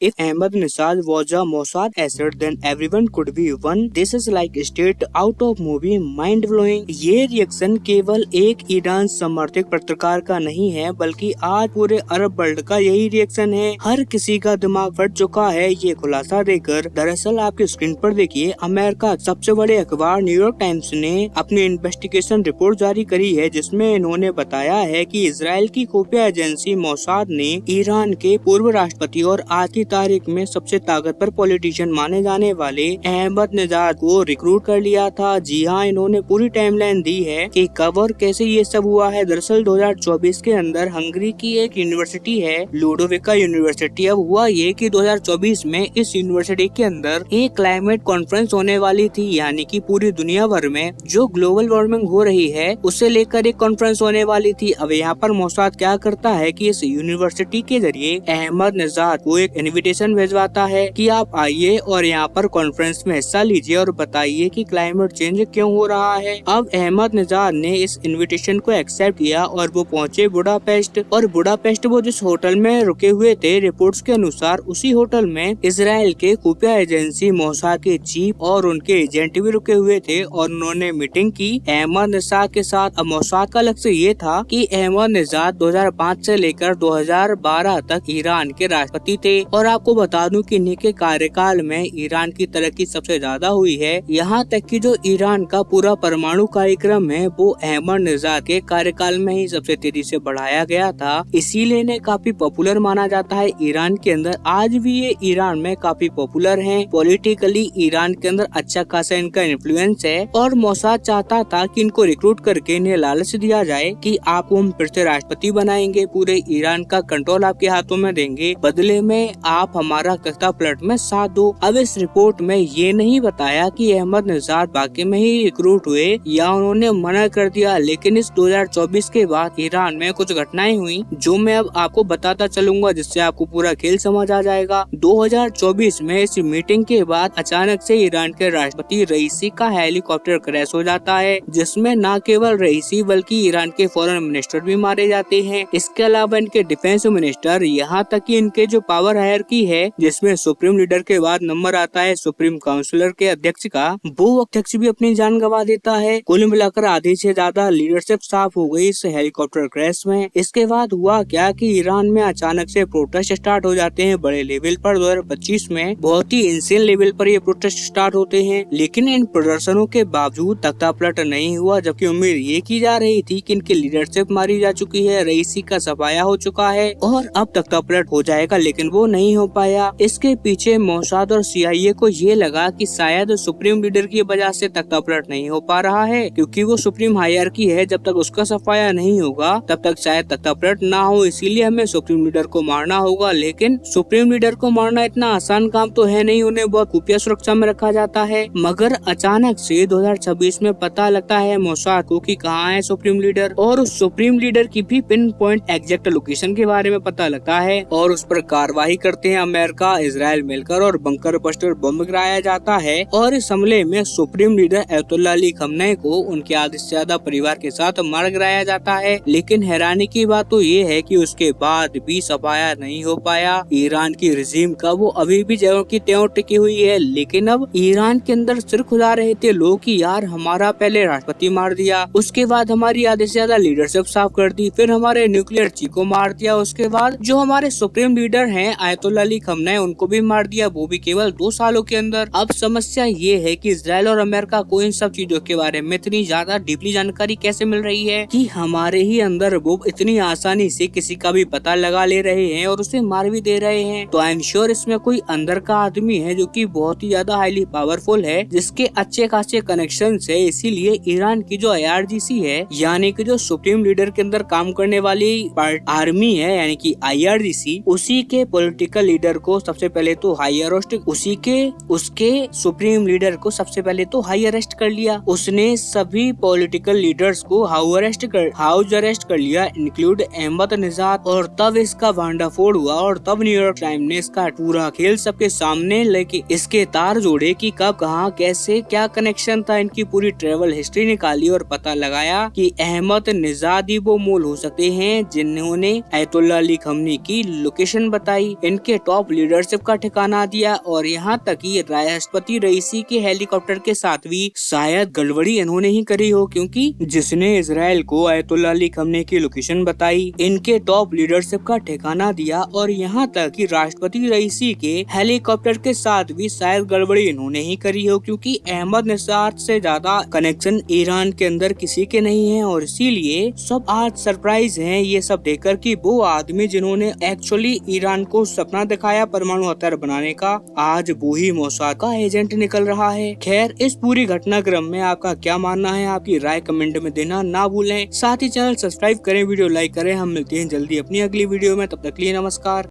If Ahmadinejad was a Mossad asset, then everyone could be one. This is like straight out of movie, mind blowing. ये reaction केवल एक Iran समर्थित पत्रकार का नहीं है, बल्कि आज पूरे अरब वर्ल्ड का यही रिएक्शन है। हर किसी का दिमाग फट चुका है ये खुलासा देकर। दरअसल आपकी स्क्रीन पर देखिए, अमेरिका सबसे बड़े अखबार न्यूयॉर्क टाइम्स ने अपनी इन्वेस्टिगेशन रिपोर्ट जारी करी है, जिसमें इन्होंने बताया है कि इजराइल की खुफिया एजेंसी मोसाद ने ईरान के पूर्व राष्ट्रपति और आज की तारीख में सबसे ताकतवर पॉलिटिशियन माने जाने वाले अहमदनेजाद को रिक्रूट कर लिया था। जी हाँ, इन्होंने पूरी टाइमलाइन दी है कि कब और कैसे ये सब हुआ है। दरअसल 2024 के अंदर हंगरी की एक यूनिवर्सिटी है, लुडोविका यूनिवर्सिटी। अब हुआ ये कि 2024 में इस यूनिवर्सिटी के अंदर एक क्लाइमेट कॉन्फ्रेंस होने वाली थी, यानी कि पूरी दुनिया भर में जो ग्लोबल वार्मिंग हो रही है उसे लेकर एक कॉन्फ्रेंस होने वाली थी। अब यहाँ पर मोसाद क्या करता है कि इस यूनिवर्सिटी के जरिए अहमदनेजाद को एक इनविटेशन भेजवाता है कि आप आइए और यहाँ पर कॉन्फ्रेंस में हिस्सा लीजिए और बताइए कि क्लाइमेट चेंज क्यों हो रहा है। अब अहमदनेजाद ने इस इनविटेशन को एक्सेप्ट किया और वो पहुँचे बुडापेस्ट। और बुडापेस्ट वो जिस होटल में रुके हुए थे, रिपोर्ट्स के अनुसार उसी होटल में इजराइल के खुफिया एजेंसी मोसाद के चीफ और उनके एजेंट भी रुके हुए थे और उन्होंने मीटिंग की अहमदनेजाद के साथ। अब मोसाद का लक्ष्य ये था कि अहमदनेजाद 2005 से लेकर 2012 तक ईरान के राष्ट्रपति थे और आपको बता दूं कि इन्हीं के कार्यकाल में ईरान की तरक्की सबसे ज्यादा हुई है। यहाँ तक कि जो ईरान का पूरा परमाणु कार्यक्रम है वो अहमदनेजाद के कार्यकाल में ही सबसे तेजी से बढ़ाया गया था, इसीलिए इन्हें काफी पॉपुलर माना जाता है ईरान के अंदर। आज भी ये ईरान में काफी पॉपुलर हैं। पॉलिटिकली ईरान के अंदर अच्छा खासा इनका इन्फ्लुएंस है और मोसाद चाहता था कि इनको रिक्रूट करके इन्हें लालच दिया जाए कि आपको हम फिर से राष्ट्रपति बनाएंगे, पूरे ईरान का कंट्रोल आपके हाथों में देंगे, बदले में आप हमारा तख्ता पलट में साथ दो। अब इस रिपोर्ट में ये नहीं बताया कि अहमदनेजाद वाकई में ही रिक्रूट हुए या उन्होंने मना कर दिया, लेकिन इस 2024 के बाद ईरान में कुछ घटनाएं हुई जो मैं अब आपको बताता चलूंगा, जिससे आपको पूरा खेल समझ आ जाएगा। 2024 में इस मीटिंग के बाद अचानक से ईरान के राष्ट्रपति रईसी का हेलीकॉप्टर क्रैश हो जाता है, जिसमें न केवल रईसी बल्कि ईरान के फॉरेन मिनिस्टर भी मारे जाते हैं। इसके अलावा इनके डिफेंस मिनिस्टर, यहाँ तक कि इनके जो पावर हायरार्की है जिसमें सुप्रीम लीडर के बाद नंबर आता है सुप्रीम काउंसिलर के अध्यक्ष का, वो अध्यक्ष भी अपनी जान गंवा देता है। कुल मिलाकर आधे से ज्यादा लीडरशिप साफ हो गई इस हेलीकॉप्टर क्रैश में। इसके बाद हुआ क्या कि ईरान में अचानक से प्रोटेस्ट स्टार्ट हो जाते हैं बड़े लेवल पर। 2025 में बहुत ही इंसेन लेवल पर ये प्रोटेस्ट स्टार्ट होते हैं, लेकिन इन प्रदर्शनों के बावजूद तख्ता पलट नहीं हुआ, जबकि उम्मीद ये की जा रही थी कि इनकी लीडरशिप मारी जा चुकी है, रईसी का सफाया हो चुका है और अब तख्ता पलट हो जाएगा, लेकिन वो नहीं हो पाया। इसके पीछे मोसाद और सीआईए को ये लगा कि शायद सुप्रीम लीडर की वजह से तख्ता पलट नहीं हो पा रहा है, क्योंकि वो सुप्रीम हायरार्की है, जब तक उसका सफाया नहीं होगा तब तक शायद तख्ता पलट ना हो, इसीलिए हमें सुप्रीम लीडर को मारना होगा। लेकिन सुप्रीम लीडर को मारना इतना आसान काम तो है नहीं, उन्हें बहुत खुफिया सुरक्षा में रखा जाता है। मगर अचानक से 2026 में पता लगता है मोसाद को कि कहाँ है सुप्रीम लीडर, और उस सुप्रीम लीडर की भी पिन पॉइंट एग्जैक्ट लोकेशन के बारे में पता लगता है और उस पर कार्रवाई करते हैं अमेरिका इजराइल मिलकर और बंकर बस्टर बम गिराया जाता है। और इस हमले में सुप्रीम लीडर अयतुल्ला अली खमनेई को उनके आधे से ज्यादा परिवार के साथ मार गिराया जाता है। लेकिन हैरानी की बात तो ये है कि उसके बाद भी सफाया नहीं हो पाया। ईरान की रिजीम का वो अभी भी ज्यों की त्यों टिकी हुई है, लेकिन अब ईरान के अंदर सिर खुदा रहे थे लोग कि यार हमारा पहले राष्ट्रपति मार दिया, उसके बाद हमारी आधे से ज्यादा लीडरशिप साफ कर दी, फिर हमारे न्यूक्लियर चीफ को मार दिया, उसके बाद जो हमारे सुप्रीम लीडर हैं अयतुल्ला अली खमनेई उनको भी मार दिया, वो भी केवल 2 सालों के अंदर। अब समस्या ये है कि इजराइल और अमेरिका को इन सब चीजों के बारे में इतनी ज्यादा डीपली जानकारी कैसे मिल रही है कि हमारे ही अंदर वो इतनी आसानी से किसी का भी पता लगा ले रहे हैं और उसे मार भी दे रहे हैं। तो आई एम श्योर इसमें कोई अंदर का आदमी है जो कि बहुत ही ज्यादा हाईली पावरफुल है, जिसके अच्छे खासे कनेक्शन है। इसीलिए ईरान की जो IRGC है, यानी कि जो सुप्रीम लीडर के अंदर काम करने वाली आर्मी है, यानी कि IRGC, उसी के पॉलिटिकल लीडर को सबसे पहले तो हाई अरेस्ट, उसके सुप्रीम लीडर को सबसे पहले तो हाई अरेस्ट कर लिया। उसने सभी पॉलिटिकल लीडर्स को हाउस अरेस्ट कर लिया, इंक्लूड अहमदनेजाद। और तब इसका भांडाफोड़ हुआ और तब न्यूयॉर्क टाइम ने इसका पूरा खेल सबके सामने लेके इसके तार जोड़े कि कब कहाँ कैसे क्या कनेक्शन था, इनकी पूरी ट्रेवल हिस्ट्री निकाली और पता लगाया कि अहमदनेजाद ही वो मूल हो सकते हैं जिन्होंने अयतुल्ला अली खमनेई की लोकेशन बताई। इनके इनके टॉप लीडरशिप का ठिकाना दिया और यहाँ तक कि राष्ट्रपति रईसी के हेलीकॉप्टर के साथ भी शायद गड़बड़ी इन्होंने ही करी हो, क्योंकि जिसने इजराइल को अयतुल्ला अली खमने की लोकेशन बताई, इनके टॉप लीडरशिप का ठिकाना दिया और यहाँ तक कि राष्ट्रपति रईसी के हेलीकॉप्टर के साथ भी शायद गड़बड़ी इन्होंने ही करी हो, क्योंकि अहमद नेजाद से ज्यादा कनेक्शन ईरान के अंदर किसी के नहीं है। और इसीलिए सब आज सरप्राइज हैं ये सब देखकर कि वो आदमी जिन्होंने एक्चुअली ईरान को सपना दिखाया परमाणु हथियार बनाने का, आज वो ही मोसाद का एजेंट निकल रहा है। खैर, इस पूरी घटनाक्रम में आपका क्या मानना है, आपकी राय कमेंट में देना ना भूलें। साथ ही चैनल सब्सक्राइब करें, वीडियो लाइक करें। हम मिलते हैं जल्दी अपनी अगली वीडियो में, तब तक के लिए नमस्कार।